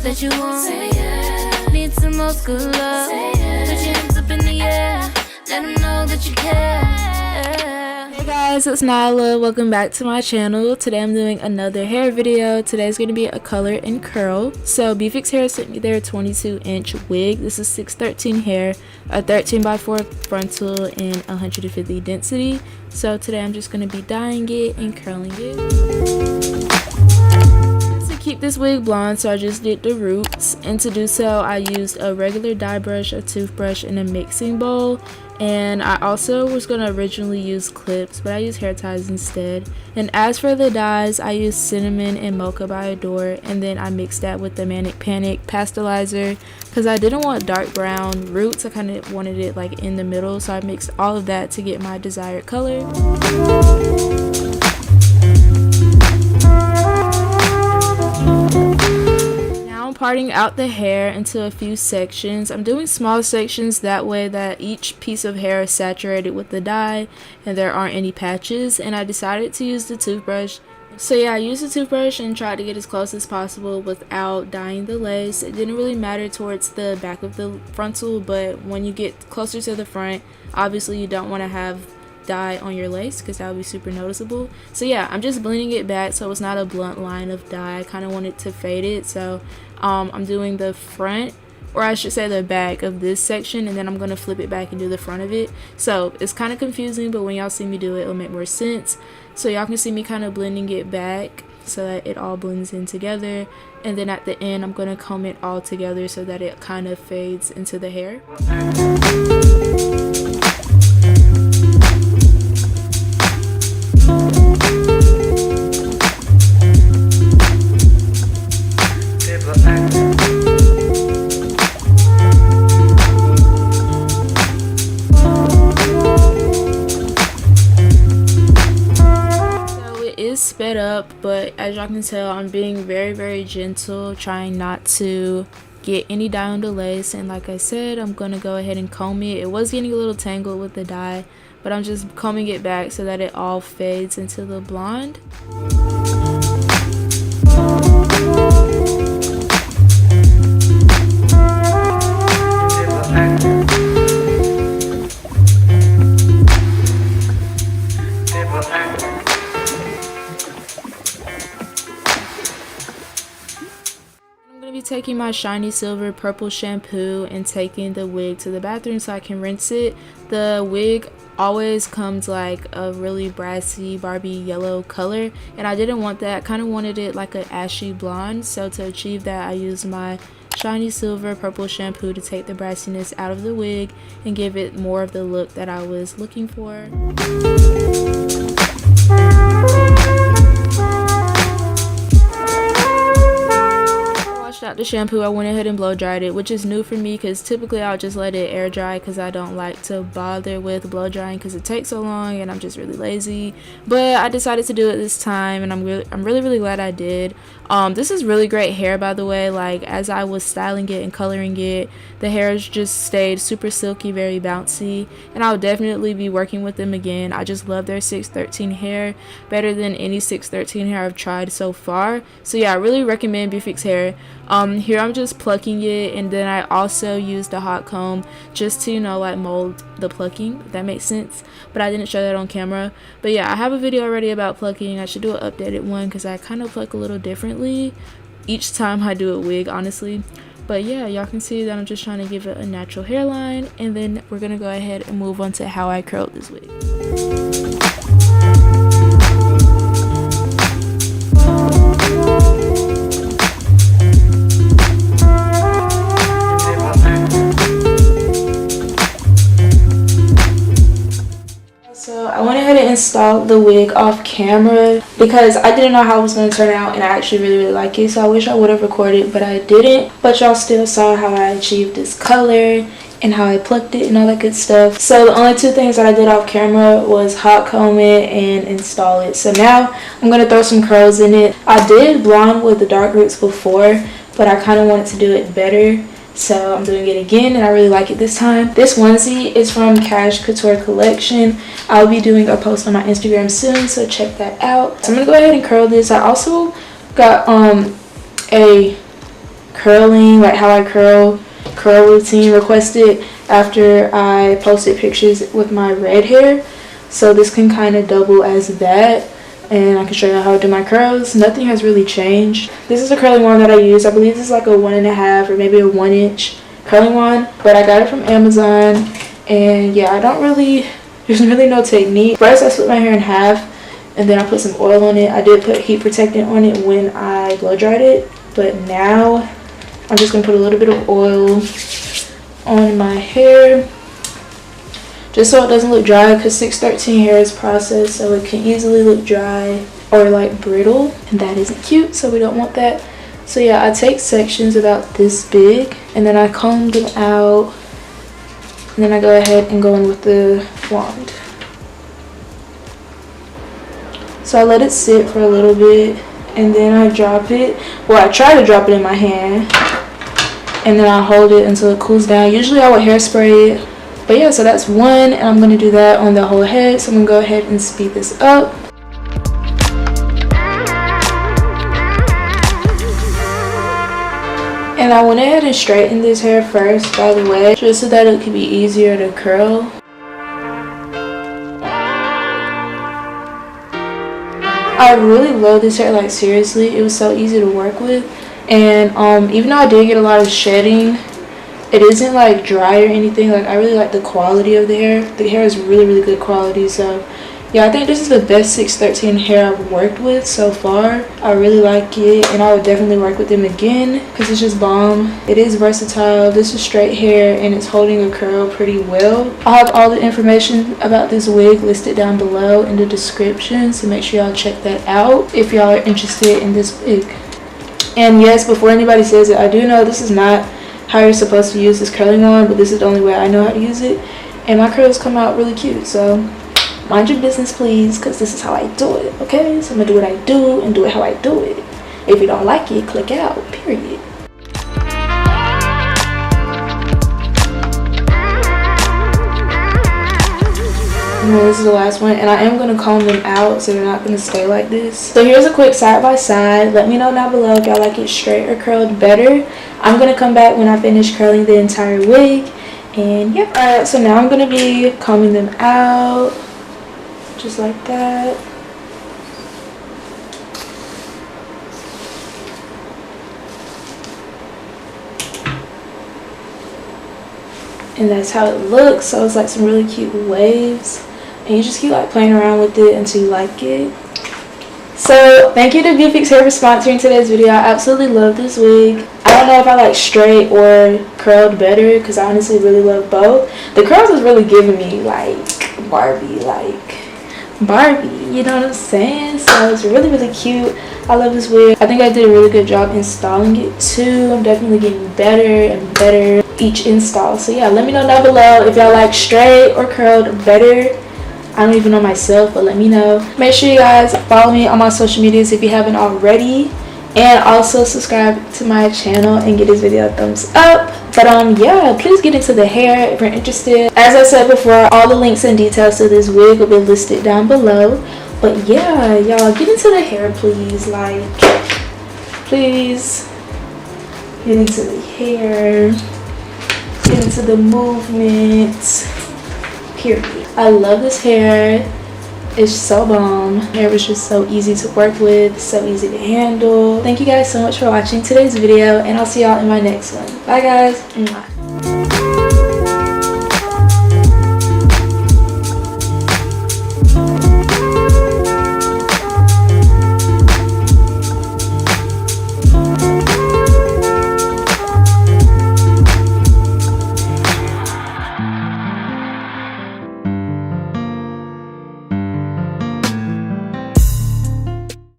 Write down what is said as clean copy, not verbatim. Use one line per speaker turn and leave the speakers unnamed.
That you want, say yeah. Need some more good love, say yeah. Put your hands up in the air, let them know that you care.
Hey guys, it's Nyla. Welcome back to my channel. Today I'm doing another hair video. Today's going to be a color and curl. So Beaufox Hair sent me their 22-inch wig. This is 613 hair, a 13x4 frontal, and 150 density. So today I'm just going to be dyeing it and curling it. Keep this wig blonde, so I just did the roots, and to do so I used a regular dye brush, a toothbrush, and a mixing bowl. And I also was going to originally use clips, but I used hair ties instead. And as for the dyes, I used cinnamon and mocha by Adore, and then I mixed that with the Manic Panic pastelizer because I didn't want dark brown roots. I kind of wanted it like in the middle, so I mixed all of that to get my desired color. Parting out the hair into a few sections. I'm doing small sections that way that each piece of hair is saturated with the dye and there aren't any patches. And I decided to use the toothbrush. So yeah, I used the toothbrush and tried to get as close as possible without dyeing the lace. It didn't really matter towards the back of the frontal, but when you get closer to the front, obviously you don't want to have dye on your lace because that would be super noticeable. So yeah, I'm just blending it back so it's not a blunt line of dye. I kind of wanted to fade it, so I'm doing the front, or I should say the back of this section, and then I'm going to flip it back and do the front of it. So it's kind of confusing, but when y'all see me do it, it'll make more sense. So y'all can see me kind of blending it back so that it all blends in together, and then at the end I'm going to comb it all together so that it kind of fades into the hair. Sped up, but as y'all can tell, I'm being very gentle, trying not to get any dye on the lace. And like I said, I'm gonna go ahead and comb it. It was getting a little tangled with the dye, but I'm just combing it back so that it all fades into the blonde. Taking my shiny silver purple shampoo and taking the wig to the bathroom so I can rinse it. The wig always comes like a really brassy Barbie yellow color, and I didn't want that. I kind of wanted it like an ashy blonde, so to achieve that I used my shiny silver purple shampoo to take the brassiness out of the wig and give it more of the look that I was looking for. Out the shampoo, I went ahead and blow dried it, which is new for me because typically I'll just let it air dry because I don't like to bother with blow drying because it takes so long and I'm just really lazy. But I decided to do it this time, and I'm really glad I did. This is really great hair, by the way. Like, as I was styling it and coloring it, the hairs just stayed super silky, very bouncy, and I'll definitely be working with them again. I just love their 613 hair better than any 613 hair I've tried so far. So yeah, I really recommend Beaufox Hair. Here I'm just plucking it, and then I also used a hot comb just to, you know, like mold the plucking, if that makes sense, but I didn't show that on camera. But yeah, I have a video already about plucking. I should do an updated one because I kind of pluck a little differently each time I do a wig, honestly. But yeah, y'all can see that I'm just trying to give it a natural hairline, and then we're gonna go ahead and move on to how I curled this wig. I went ahead and installed the wig off camera because I didn't know how it was going to turn out, and I actually really like it, so I wish I would have recorded, but I didn't. But y'all still saw how I achieved this color, and how I plucked it and all that good stuff. So the only 2 things that I did off camera was hot comb it and install it. So now I'm going to throw some curls in it. I did blonde with the dark roots before, but I kind of wanted to do it better. So I'm doing it again, and I really like it this time. This onesie is from Cash Couture Collection. I'll be doing a post on my Instagram soon, so check that out. So I'm going to go ahead and curl this. I also got a curling, like how I curl routine requested after I posted pictures with my red hair, so this can kind of double as that, and I can show you how I do my curls. Nothing has really changed. This is a curling wand that I use. I believe this is like a 1.5 or maybe a 1 inch curling wand, but I got it from Amazon. And yeah, there's really no technique. First I split my hair in half, and then I put some oil on it. I did put heat protectant on it when I blow dried it, but now I'm just going to put a little bit of oil on my hair just so it doesn't look dry, because 613 hair is processed, so it can easily look dry or like brittle, and that isn't cute, so we don't want that. So yeah, I take sections about this big, and then I comb them out, and then I go ahead and go in with the wand. So I let it sit for a little bit, and then I drop it. Well, I try to drop it in my hand, and then I hold it until it cools down. Usually I would hairspray it. But yeah, so that's one, and I'm going to do that on the whole head. So I'm going to go ahead and speed this up. And I went ahead and straightened this hair first, by the way, just so that it could be easier to curl. I really love this hair, like seriously, it was so easy to work with. And even though I did get a lot of shedding, it isn't like dry or anything. Like, I really like the quality of the hair. The hair is really good quality. So yeah, I think this is the best 613 hair I've worked with so far. I really like it, and I would definitely work with them again because it's just bomb. It is versatile. This is straight hair, and it's holding a curl pretty well. I'll have all the information about this wig listed down below in the description, so make sure y'all check that out if y'all are interested in this wig. And yes, before anybody says it, I do know this is not how you're supposed to use this curling wand, but this is the only way I know how to use it, and my curls come out really cute. So mind your business, please, because this is how I do it. Okay, so I'm gonna do what I do and do it how I do it. If you don't like it, click out, period. And then this is the last one, and I am going to comb them out so they're not going to stay like this. So here's a quick side by side. Let me know down below if y'all like it straight or curled better. I'm going to come back when I finish curling the entire wig. And yeah, alright, so now I'm going to be combing them out just like that. And that's how it looks. So it's like some really cute waves, and you just keep like playing around with it until you like it. So thank you to Beaufox Hair for sponsoring today's video. I absolutely love this wig. I don't know if I like straight or curled better, because I honestly really love both. The curls is really giving me like Barbie, you know what I'm saying? So it's really cute. I love this wig. I think I did a really good job installing it too. I'm definitely getting better and better each install. So yeah, let me know down below if y'all like straight or curled better. I don't even know myself, but let me know. Make sure you guys follow me on my social medias if you haven't already, and also subscribe to my channel and give this video a thumbs up. But yeah, please get into the hair if you're interested. As I said before, all the links and details to this wig will be listed down below. But yeah, y'all, get into the hair, please. Like, please get into the hair, get into the movement, period. I love this hair. It's so bomb. Hair was just so easy to work with, so easy to handle. Thank you guys so much for watching today's video, and I'll see y'all in my next one. Bye guys. Mwah.